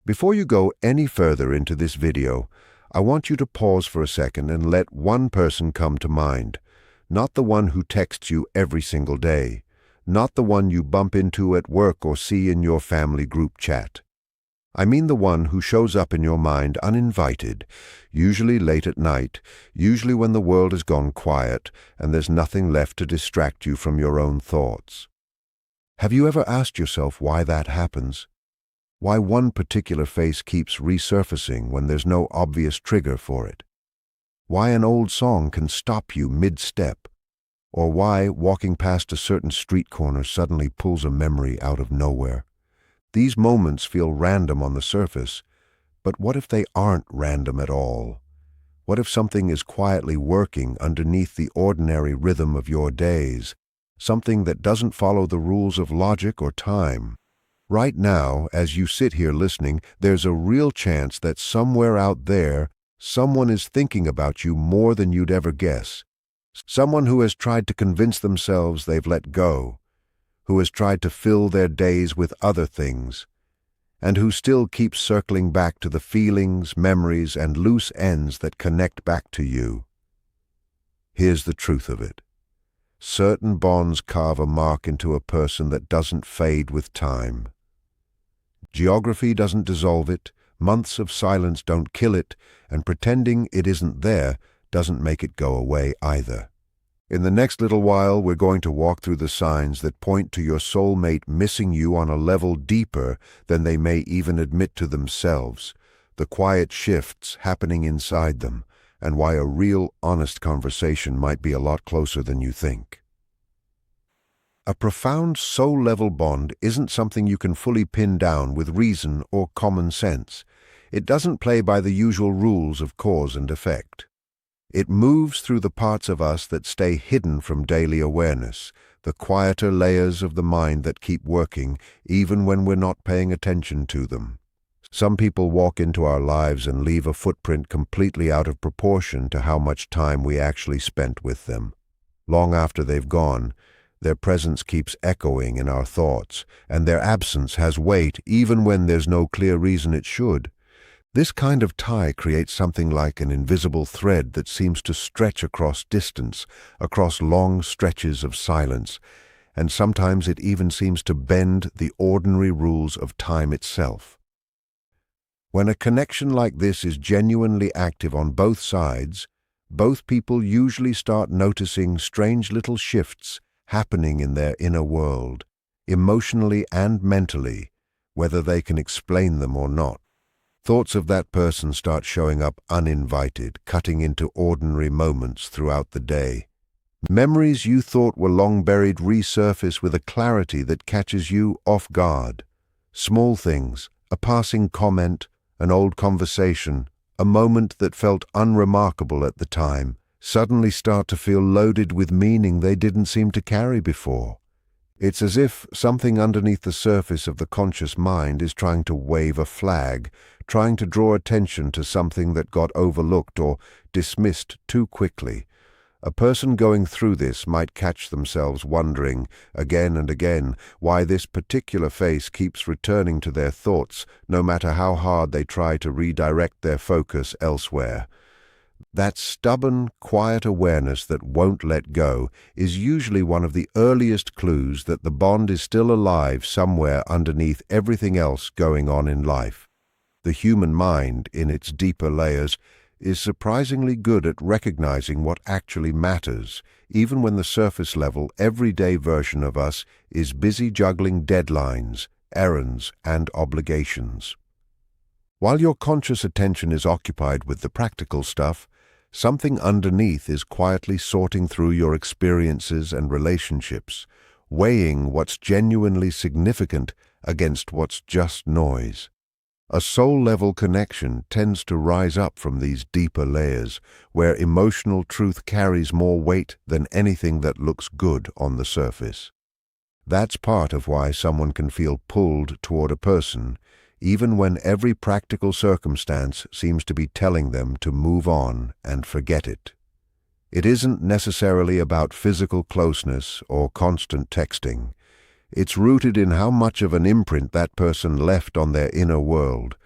Before you go any further into this video, I want you to pause for a second and let one person come to mind. Not the one who texts you every single day. Not the one you bump into at work or see in your family group chat. I mean the one who shows up in your mind uninvited, usually late at night, usually when the world has gone quiet and there's nothing left to distract you from your own thoughts. Have you ever asked yourself why that happens? Why one particular face keeps resurfacing when there's no obvious trigger for it? Why an old song can stop you mid-step? Or why walking past a certain street corner suddenly pulls a memory out of nowhere? These moments feel random on the surface, but what if they aren't random at all? What if something is quietly working underneath the ordinary rhythm of your days, something that doesn't follow the rules of logic or time? Right now, as you sit here listening, there's a real chance that somewhere out there, someone is thinking about you more than you'd ever guess. Someone who has tried to convince themselves they've let go, who has tried to fill their days with other things, and who still keeps circling back to the feelings, memories, and loose ends that connect back to you. Here's the truth of it. Certain bonds carve a mark into a person that doesn't fade with time. Geography doesn't dissolve it, months of silence don't kill it, and pretending it isn't there doesn't make it go away either. In the next little while, we're going to walk through the signs that point to your soulmate missing you on a level deeper than they may even admit to themselves, the quiet shifts happening inside them, and why a real, honest conversation might be a lot closer than you think. A profound soul-level bond isn't something you can fully pin down with reason or common sense. It doesn't play by the usual rules of cause and effect. It moves through the parts of us that stay hidden from daily awareness, the quieter layers of the mind that keep working even when we're not paying attention to them. Some people walk into our lives and leave a footprint completely out of proportion to how much time we actually spent with them. Long after they've gone, their presence keeps echoing in our thoughts, and their absence has weight even when there's no clear reason it should. This kind of tie creates something like an invisible thread that seems to stretch across distance, across long stretches of silence, and sometimes it even seems to bend the ordinary rules of time itself. When a connection like this is genuinely active on both sides, both people usually start noticing strange little shifts happening in their inner world, emotionally and mentally, whether they can explain them or not. Thoughts of that person start showing up uninvited, cutting into ordinary moments throughout the day. Memories you thought were long buried resurface with a clarity that catches you off guard. Small things, a passing comment, an old conversation, a moment that felt unremarkable at the time, suddenly start to feel loaded with meaning they didn't seem to carry before. It's as if something underneath the surface of the conscious mind is trying to wave a flag, trying to draw attention to something that got overlooked or dismissed too quickly. A person going through this might catch themselves wondering, again and again, why this particular face keeps returning to their thoughts, no matter how hard they try to redirect their focus elsewhere. That stubborn, quiet awareness that won't let go is usually one of the earliest clues that the bond is still alive somewhere underneath everything else going on in life. The human mind, in its deeper layers, is surprisingly good at recognizing what actually matters, even when the surface-level, everyday version of us is busy juggling deadlines, errands, and obligations. While your conscious attention is occupied with the practical stuff, something underneath is quietly sorting through your experiences and relationships, weighing what's genuinely significant against what's just noise. A soul-level connection tends to rise up from these deeper layers, where emotional truth carries more weight than anything that looks good on the surface. That's part of why someone can feel pulled toward a person, even when every practical circumstance seems to be telling them to move on and forget it. It isn't necessarily about physical closeness or constant texting. It's rooted in how much of an imprint that person left on their inner world,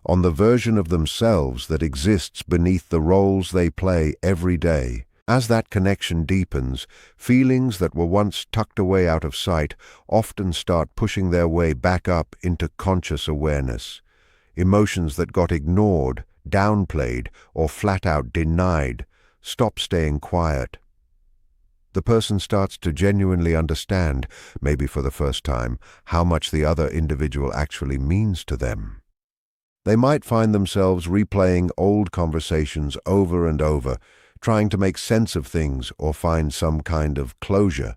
on the version of themselves that exists beneath the roles they play every day. As that connection deepens, feelings that were once tucked away out of sight often start pushing their way back up into conscious awareness. Emotions that got ignored, downplayed, or flat-out denied stop staying quiet. The person starts to genuinely understand, maybe for the first time, how much the other individual actually means to them. They might find themselves replaying old conversations over and over, trying to make sense of things or find some kind of closure.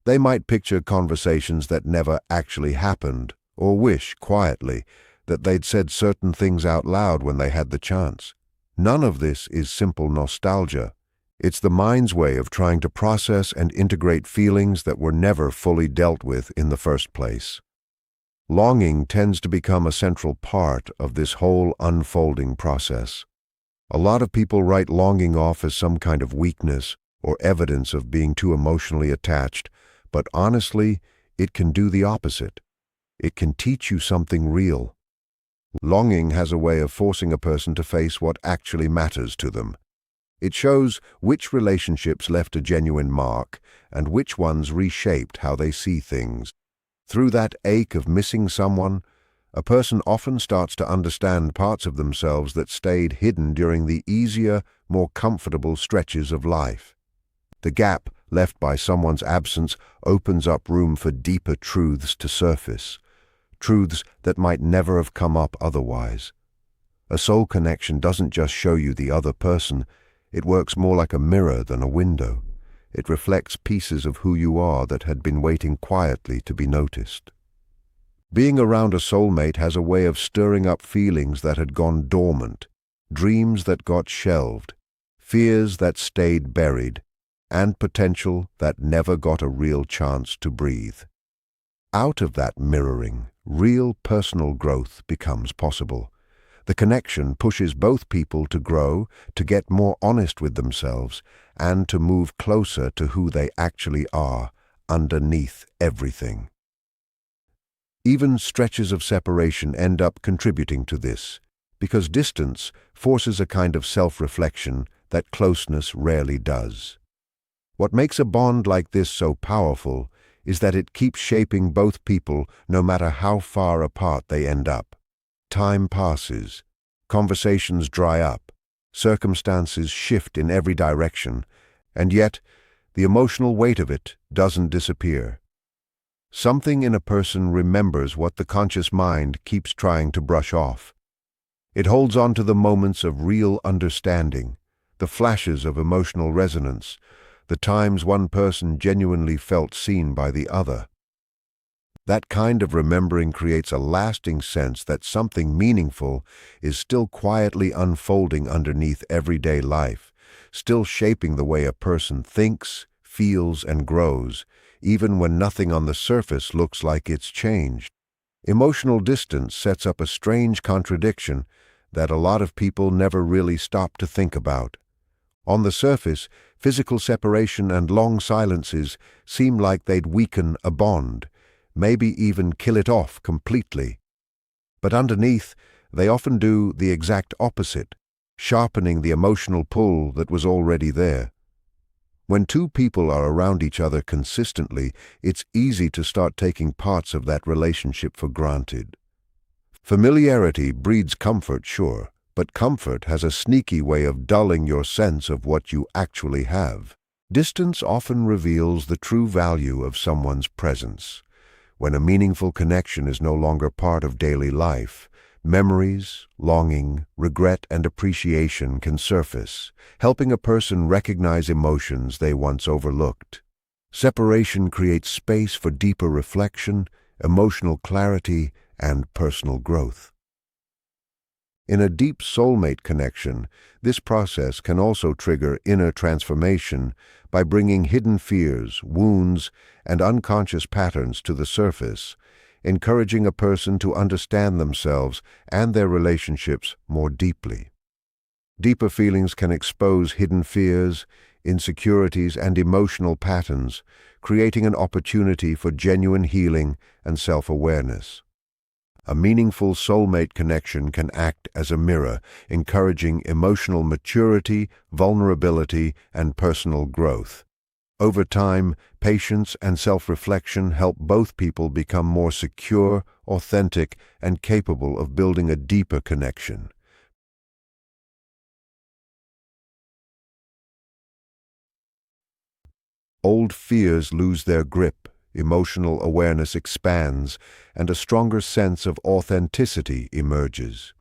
They might picture conversations that never actually happened, or wish, quietly, that they'd said certain things out loud when they had the chance. None of this is simple nostalgia. It's the mind's way of trying to process and integrate feelings that were never fully dealt with in the first place. Longing tends to become a central part of this whole unfolding process. A lot of people write longing off as some kind of weakness or evidence of being too emotionally attached, but honestly, it can do the opposite. It can teach you something real. Longing has a way of forcing a person to face what actually matters to them. It shows which relationships left a genuine mark and which ones reshaped how they see things. Through that ache of missing someone, a person often starts to understand parts of themselves that stayed hidden during the easier, more comfortable stretches of life. The gap left by someone's absence opens up room for deeper truths to surface, truths that might never have come up otherwise. A soul connection doesn't just show you the other person, it works more like a mirror than a window. It reflects pieces of who you are that had been waiting quietly to be noticed. Being around a soulmate has a way of stirring up feelings that had gone dormant, dreams that got shelved, fears that stayed buried, and potential that never got a real chance to breathe. Out of that mirroring, real personal growth becomes possible. The connection pushes both people to grow, to get more honest with themselves, and to move closer to who they actually are, underneath everything. Even stretches of separation end up contributing to this, because distance forces a kind of self-reflection that closeness rarely does. What makes a bond like this so powerful is that it keeps shaping both people no matter how far apart they end up. Time passes, conversations dry up, circumstances shift in every direction, and yet the emotional weight of it doesn't disappear. Something in a person remembers what the conscious mind keeps trying to brush off. It holds on to the moments of real understanding, the flashes of emotional resonance, the times one person genuinely felt seen by the other. That kind of remembering creates a lasting sense that something meaningful is still quietly unfolding underneath everyday life, still shaping the way a person thinks, feels, and grows, even when nothing on the surface looks like it's changed. Emotional distance sets up a strange contradiction that a lot of people never really stop to think about. On the surface, physical separation and long silences seem like they'd weaken a bond, maybe even kill it off completely. But underneath, they often do the exact opposite, sharpening the emotional pull that was already there. When two people are around each other consistently, it's easy to start taking parts of that relationship for granted. Familiarity breeds comfort, sure, but comfort has a sneaky way of dulling your sense of what you actually have. Distance often reveals the true value of someone's presence. When a meaningful connection is no longer part of daily life, memories, longing, regret, and appreciation can surface, helping a person recognize emotions they once overlooked. Separation creates space for deeper reflection, emotional clarity, and personal growth. In a deep soulmate connection, this process can also trigger inner transformation by bringing hidden fears, wounds, and unconscious patterns to the surface, encouraging a person to understand themselves and their relationships more deeply. Deeper feelings can expose hidden fears, insecurities, and emotional patterns, creating an opportunity for genuine healing and self-awareness. A meaningful soulmate connection can act as a mirror, encouraging emotional maturity, vulnerability, and personal growth. Over time, patience and self-reflection help both people become more secure, authentic, and capable of building a deeper connection. Old fears lose their grip, emotional awareness expands, and a stronger sense of authenticity emerges.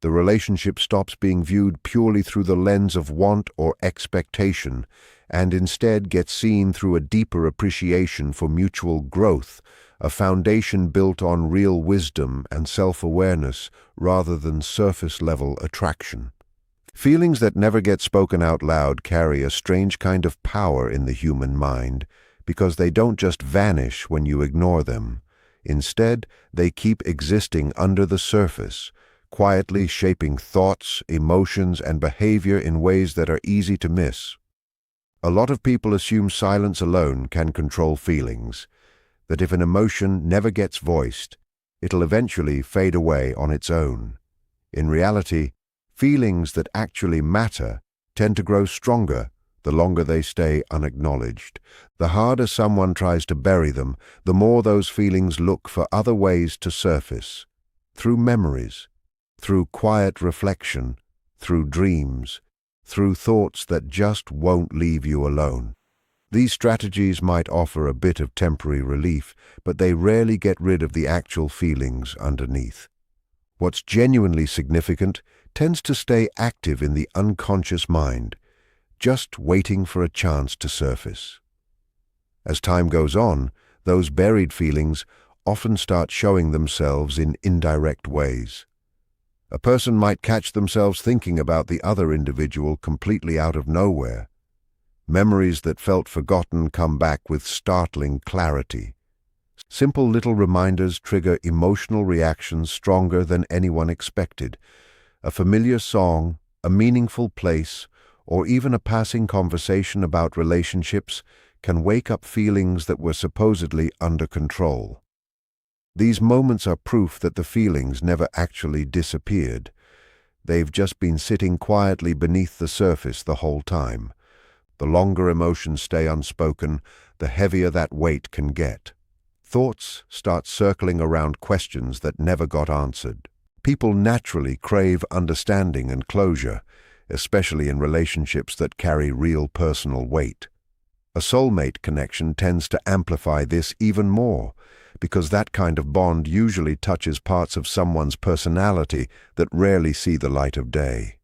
The relationship stops being viewed purely through the lens of want or expectation, and instead gets seen through a deeper appreciation for mutual growth, a foundation built on real wisdom and self-awareness rather than surface-level attraction. Feelings that never get spoken out loud carry a strange kind of power in the human mind, because they don't just vanish when you ignore them. Instead, they keep existing under the surface, quietly shaping thoughts, emotions, and behavior in ways that are easy to miss. A lot of people assume silence alone can control feelings, that if an emotion never gets voiced, it'll eventually fade away on its own. In reality, feelings that actually matter tend to grow stronger the longer they stay unacknowledged. The harder someone tries to bury them, the more those feelings look for other ways to surface, through memories, through quiet reflection, through dreams, through thoughts that just won't leave you alone. These strategies might offer a bit of temporary relief, but they rarely get rid of the actual feelings underneath. What's genuinely significant tends to stay active in the unconscious mind, just waiting for a chance to surface. As time goes on, those buried feelings often start showing themselves in indirect ways. A person might catch themselves thinking about the other individual completely out of nowhere. Memories that felt forgotten come back with startling clarity. Simple little reminders trigger emotional reactions stronger than anyone expected. A familiar song, a meaningful place, or even a passing conversation about relationships can wake up feelings that were supposedly under control. These moments are proof that the feelings never actually disappeared. They've just been sitting quietly beneath the surface the whole time. The longer emotions stay unspoken, the heavier that weight can get. Thoughts start circling around questions that never got answered. People naturally crave understanding and closure, especially in relationships that carry real personal weight. A soulmate connection tends to amplify this even more, because that kind of bond usually touches parts of someone's personality that rarely see the light of day.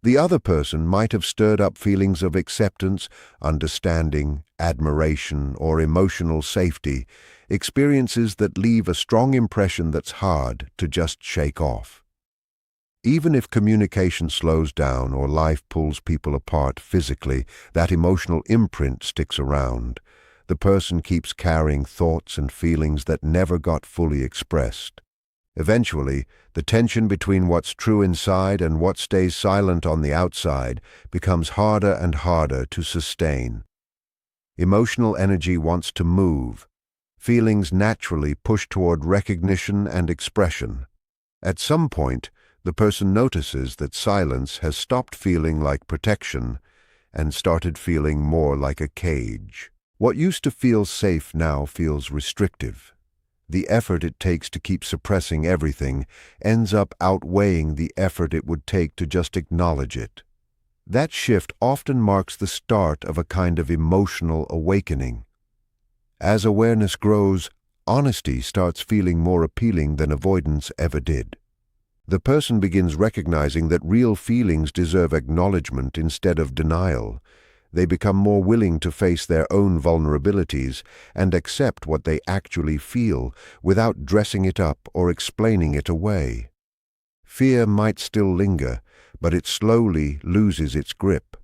The other person might have stirred up feelings of acceptance, understanding, admiration, or emotional safety, experiences that leave a strong impression that's hard to just shake off. Even if communication slows down or life pulls people apart physically, that emotional imprint sticks around. The person keeps carrying thoughts and feelings that never got fully expressed. Eventually, the tension between what's true inside and what stays silent on the outside becomes harder and harder to sustain. Emotional energy wants to move. Feelings naturally push toward recognition and expression. At some point, the person notices that silence has stopped feeling like protection and started feeling more like a cage. What used to feel safe now feels restrictive. The effort it takes to keep suppressing everything ends up outweighing the effort it would take to just acknowledge it. That shift often marks the start of a kind of emotional awakening. As awareness grows, honesty starts feeling more appealing than avoidance ever did. The person begins recognizing that real feelings deserve acknowledgement instead of denial. They become more willing to face their own vulnerabilities and accept what they actually feel without dressing it up or explaining it away. Fear might still linger, but it slowly loses its grip.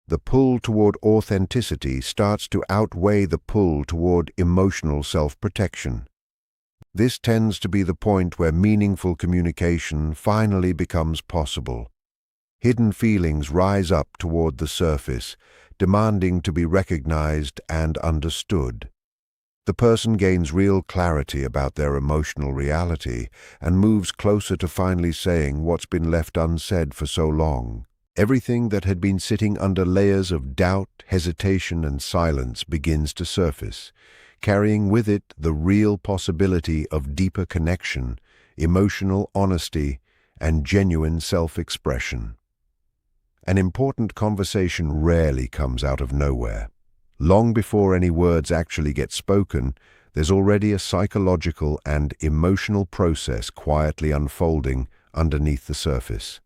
The pull toward authenticity starts to outweigh the pull toward emotional self-protection. This tends to be the point where meaningful communication finally becomes possible. Hidden feelings rise up toward the surface, demanding to be recognized and understood. The person gains real clarity about their emotional reality and moves closer to finally saying what's been left unsaid for so long. Everything that had been sitting under layers of doubt, hesitation, and silence begins to surface, carrying with it the real possibility of deeper connection, emotional honesty, and genuine self-expression. An important conversation rarely comes out of nowhere. Long before any words actually get spoken, there's already a psychological and emotional process quietly unfolding underneath the surface.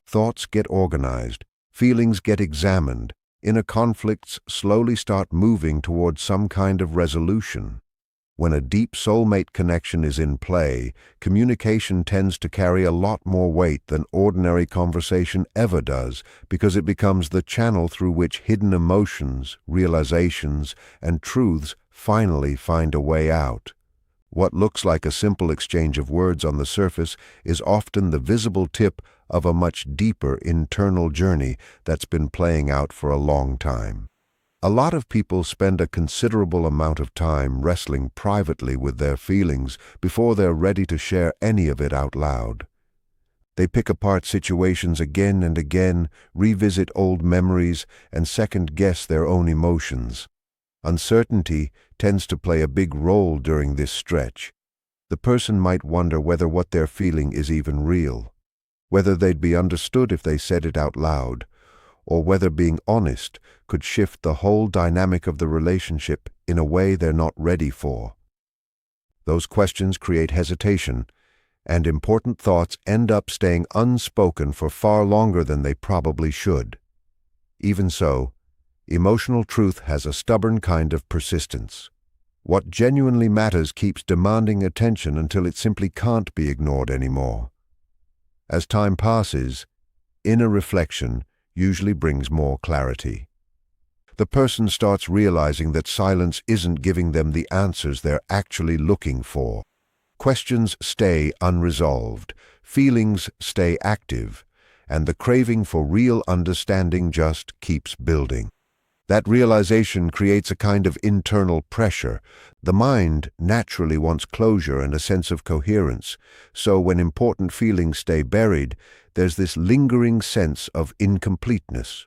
Thoughts get organized, feelings get examined, inner conflicts slowly start moving towards some kind of resolution. When a deep soulmate connection is in play, communication tends to carry a lot more weight than ordinary conversation ever does, because it becomes the channel through which hidden emotions, realizations, and truths finally find a way out. What looks like a simple exchange of words on the surface is often the visible tip of a much deeper internal journey that's been playing out for a long time. A lot of people spend a considerable amount of time wrestling privately with their feelings before they're ready to share any of it out loud. They pick apart situations again and again, revisit old memories, and second-guess their own emotions. Uncertainty tends to play a big role during this stretch. The person might wonder whether what they're feeling is even real, whether they'd be understood if they said it out loud, or whether being honest could shift the whole dynamic of the relationship in a way they're not ready for. Those questions create hesitation, and important thoughts end up staying unspoken for far longer than they probably should. Even so, emotional truth has a stubborn kind of persistence. What genuinely matters keeps demanding attention until it simply can't be ignored anymore. As time passes, inner reflection usually brings more clarity. The person starts realizing that silence isn't giving them the answers they're actually looking for. Questions stay unresolved, feelings stay active, and the craving for real understanding just keeps building. That realization creates a kind of internal pressure. The mind naturally wants closure and a sense of coherence, so when important feelings stay buried, there's this lingering sense of incompleteness.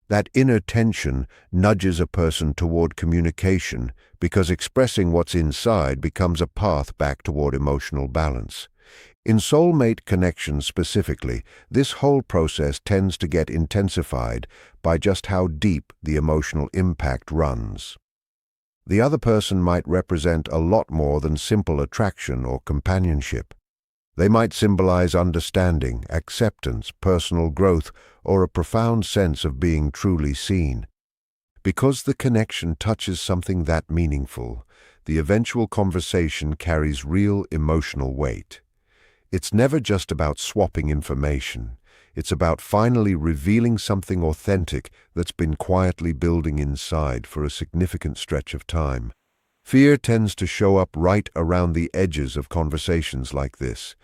That inner tension nudges a person toward communication because expressing what's inside becomes a path back toward emotional balance. In soulmate connections specifically, this whole process tends to get intensified by just how deep the emotional impact runs. The other person might represent a lot more than simple attraction or companionship. They might symbolize understanding, acceptance, personal growth, or a profound sense of being truly seen. Because the connection touches something that meaningful, the eventual conversation carries real emotional weight. It's never just about swapping information. It's about finally revealing something authentic that's been quietly building inside for a significant stretch of time. Fear tends to show up right around the edges of conversations like this.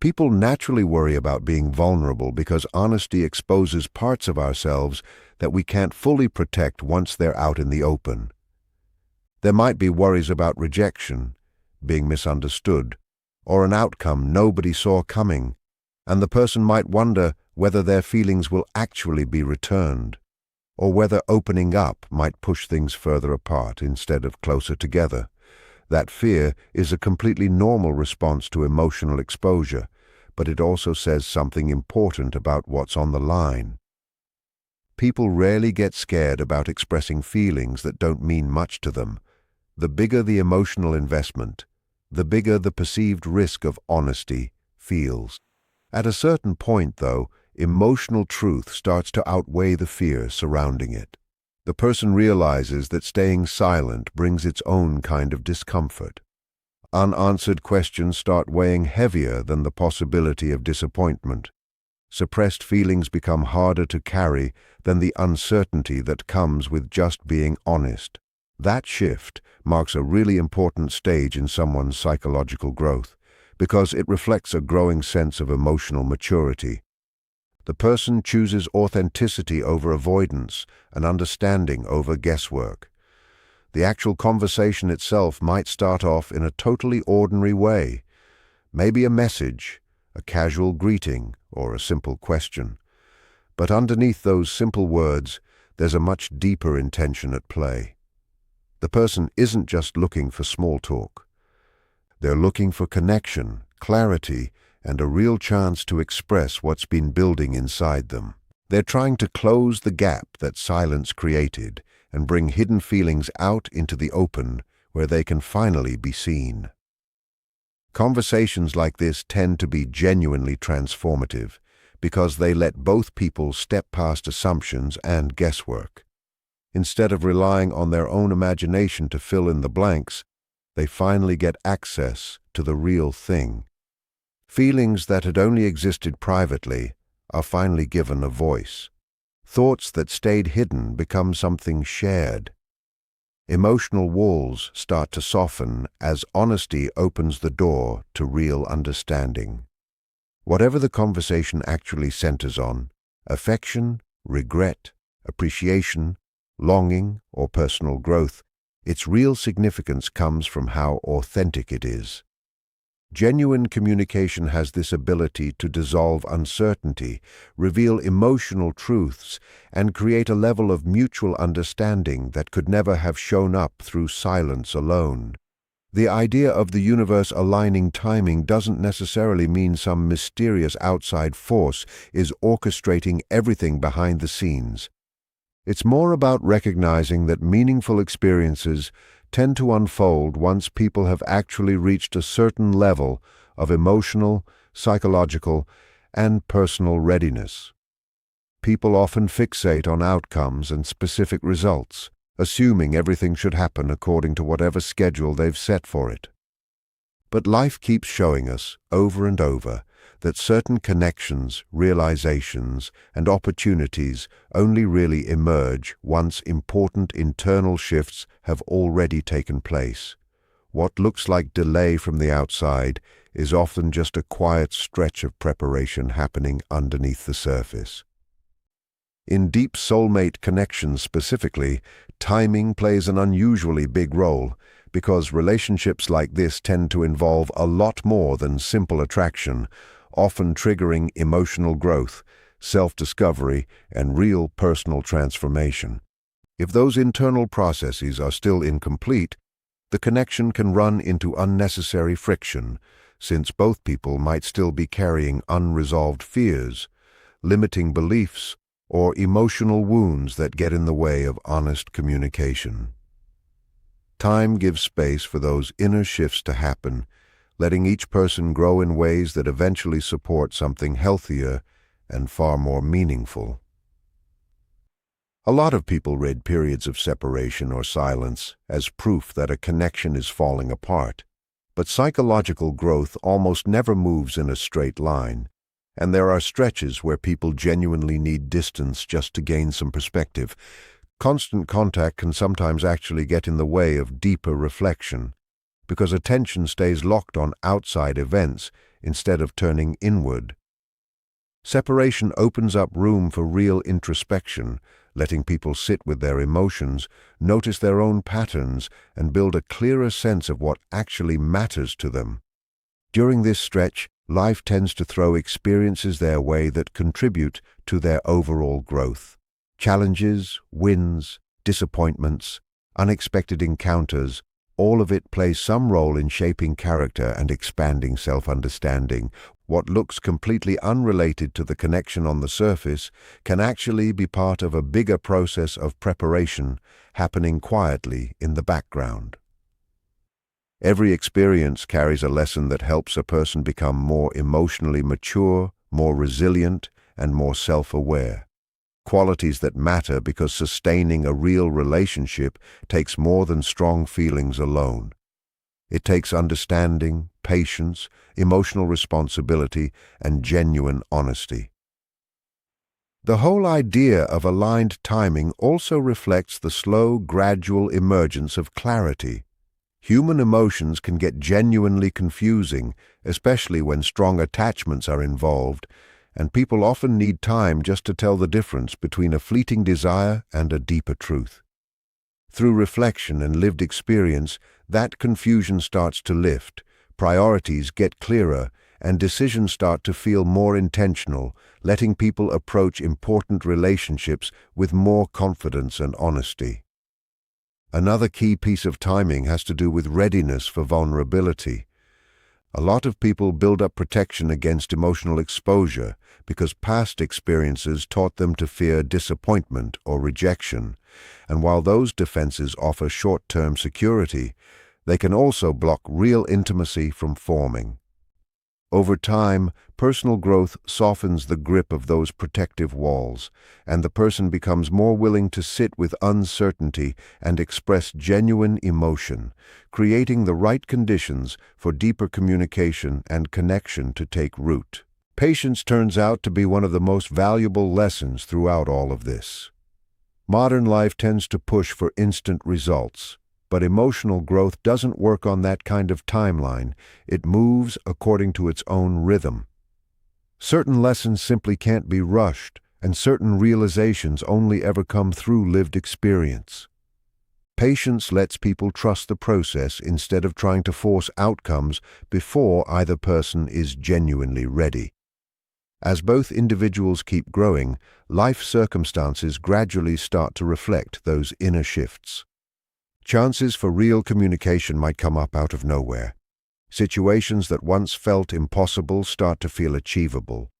People naturally worry about being vulnerable because honesty exposes parts of ourselves that we can't fully protect once they're out in the open. There might be worries about rejection, being misunderstood, or an outcome nobody saw coming, and the person might wonder whether their feelings will actually be returned, or whether opening up might push things further apart instead of closer together. That fear is a completely normal response to emotional exposure, but it also says something important about what's on the line. People rarely get scared about expressing feelings that don't mean much to them. The bigger the emotional investment, the bigger the perceived risk of honesty feels. At a certain point, though, emotional truth starts to outweigh the fear surrounding it. The person realizes that staying silent brings its own kind of discomfort. Unanswered questions start weighing heavier than the possibility of disappointment. Suppressed feelings become harder to carry than the uncertainty that comes with just being honest. That shift marks a really important stage in someone's psychological growth because it reflects a growing sense of emotional maturity. The person chooses authenticity over avoidance and understanding over guesswork. The actual conversation itself might start off in a totally ordinary way, maybe a message, a casual greeting, or a simple question. But underneath those simple words, there's a much deeper intention at play. The person isn't just looking for small talk. They're looking for connection, clarity, and a real chance to express what's been building inside them. They're trying to close the gap that silence created and bring hidden feelings out into the open where they can finally be seen. Conversations like this tend to be genuinely transformative because they let both people step past assumptions and guesswork. Instead of relying on their own imagination to fill in the blanks, they finally get access to the real thing. Feelings that had only existed privately are finally given a voice. Thoughts that stayed hidden become something shared. Emotional walls start to soften as honesty opens the door to real understanding. Whatever the conversation actually centers on, affection, regret, appreciation, longing, or personal growth, its real significance comes from how authentic it is. Genuine communication has this ability to dissolve uncertainty, reveal emotional truths, and create a level of mutual understanding that could never have shown up through silence alone. The idea of the universe aligning timing doesn't necessarily mean some mysterious outside force is orchestrating everything behind the scenes. It's more about recognizing that meaningful experiences tend to unfold once people have actually reached a certain level of emotional, psychological, and personal readiness. People often fixate on outcomes and specific results, assuming everything should happen according to whatever schedule they've set for it. But life keeps showing us, over and over, that certain connections, realizations, and opportunities only really emerge once important internal shifts have already taken place. What looks like delay from the outside is often just a quiet stretch of preparation happening underneath the surface. In deep soulmate connections specifically, timing plays an unusually big role because relationships like this tend to involve a lot more than simple attraction, often triggering emotional growth, self-discovery, and real personal transformation. If those internal processes are still incomplete, the connection can run into unnecessary friction, since both people might still be carrying unresolved fears, limiting beliefs, or emotional wounds that get in the way of honest communication. Time gives space for those inner shifts to happen, letting each person grow in ways that eventually support something healthier and far more meaningful. A lot of people read periods of separation or silence as proof that a connection is falling apart, but psychological growth almost never moves in a straight line, and there are stretches where people genuinely need distance just to gain some perspective. Constant contact can sometimes actually get in the way of deeper reflection, because attention stays locked on outside events instead of turning inward. Separation opens up room for real introspection, letting people sit with their emotions, notice their own patterns, and build a clearer sense of what actually matters to them. During this stretch, life tends to throw experiences their way that contribute to their overall growth. Challenges, wins, disappointments, unexpected encounters, all of it plays some role in shaping character and expanding self-understanding. What looks completely unrelated to the connection on the surface can actually be part of a bigger process of preparation happening quietly in the background. Every experience carries a lesson that helps a person become more emotionally mature, more resilient, and more self-aware. Qualities that matter because sustaining a real relationship takes more than strong feelings alone. It takes understanding, patience, emotional responsibility, and genuine honesty. The whole idea of aligned timing also reflects the slow, gradual emergence of clarity. Human emotions can get genuinely confusing, especially when strong attachments are involved, and people often need time just to tell the difference between a fleeting desire and a deeper truth. Through reflection and lived experience, that confusion starts to lift, priorities get clearer, and decisions start to feel more intentional, letting people approach important relationships with more confidence and honesty. Another key piece of timing has to do with readiness for vulnerability. A lot of people build up protection against emotional exposure because past experiences taught them to fear disappointment or rejection, and while those defenses offer short-term security, they can also block real intimacy from forming. Over time, personal growth softens the grip of those protective walls, and the person becomes more willing to sit with uncertainty and express genuine emotion, creating the right conditions for deeper communication and connection to take root. Patience turns out to be one of the most valuable lessons throughout all of this. Modern life tends to push for instant results, but emotional growth doesn't work on that kind of timeline. It moves according to its own rhythm. Certain lessons simply can't be rushed, and certain realizations only ever come through lived experience. Patience lets people trust the process instead of trying to force outcomes before either person is genuinely ready. As both individuals keep growing, life circumstances gradually start to reflect those inner shifts. Chances for real communication might come up out of nowhere. Situations that once felt impossible start to feel achievable,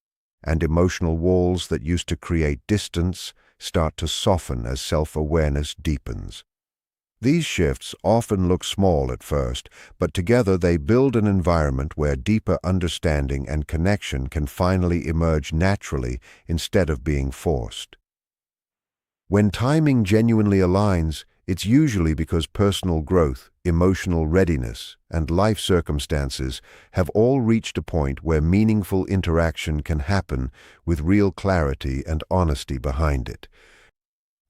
and emotional walls that used to create distance start to soften as self-awareness deepens. These shifts often look small at first, but together they build an environment where deeper understanding and connection can finally emerge naturally instead of being forced. When timing genuinely aligns, it's usually because personal growth, emotional readiness, and life circumstances have all reached a point where meaningful interaction can happen with real clarity and honesty behind it.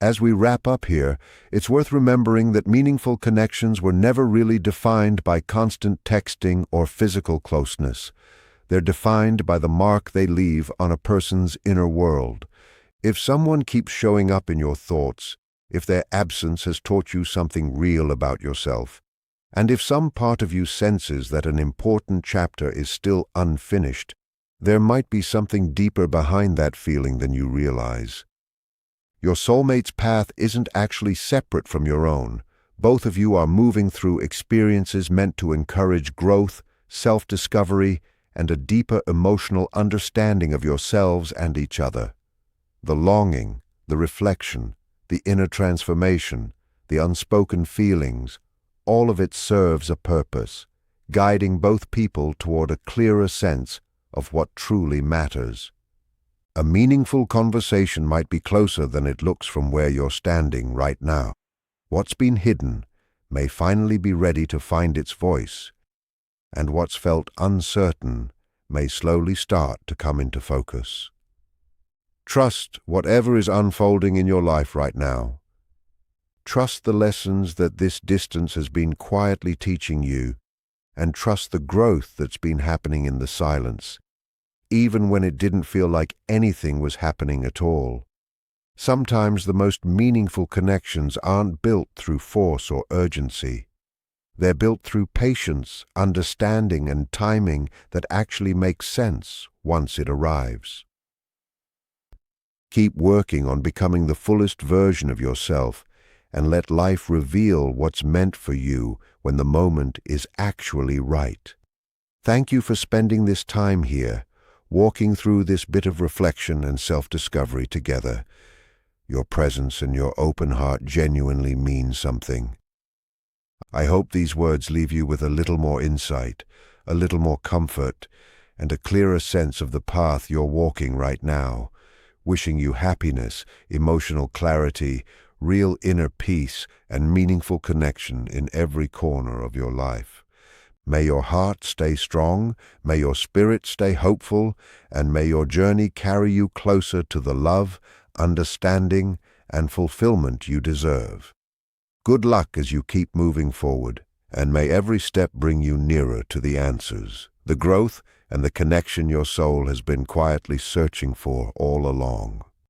As we wrap up here, it's worth remembering that meaningful connections were never really defined by constant texting or physical closeness. They're defined by the mark they leave on a person's inner world. If someone keeps showing up in your thoughts, if their absence has taught you something real about yourself, and if some part of you senses that an important chapter is still unfinished, there might be something deeper behind that feeling than you realize. Your soulmate's path isn't actually separate from your own. Both of you are moving through experiences meant to encourage growth, self-discovery, and a deeper emotional understanding of yourselves and each other. The longing, the reflection, the inner transformation, the unspoken feelings, all of it serves a purpose, guiding both people toward a clearer sense of what truly matters. A meaningful conversation might be closer than it looks from where you're standing right now. What's been hidden may finally be ready to find its voice, and what's felt uncertain may slowly start to come into focus. Trust whatever is unfolding in your life right now. Trust the lessons that this distance has been quietly teaching you, and trust the growth that's been happening in the silence, even when it didn't feel like anything was happening at all. Sometimes the most meaningful connections aren't built through force or urgency. They're built through patience, understanding, and timing that actually makes sense once it arrives. Keep working on becoming the fullest version of yourself, and let life reveal what's meant for you when the moment is actually right. Thank you for spending this time here, walking through this bit of reflection and self-discovery together. Your presence and your open heart genuinely mean something. I hope these words leave you with a little more insight, a little more comfort, and a clearer sense of the path you're walking right now. Wishing you happiness, emotional clarity, real inner peace, and meaningful connection in every corner of your life. May your heart stay strong, may your spirit stay hopeful, and may your journey carry you closer to the love, understanding, and fulfillment you deserve. Good luck as you keep moving forward, and may every step bring you nearer to the answers, the growth, and the connection your soul has been quietly searching for all along.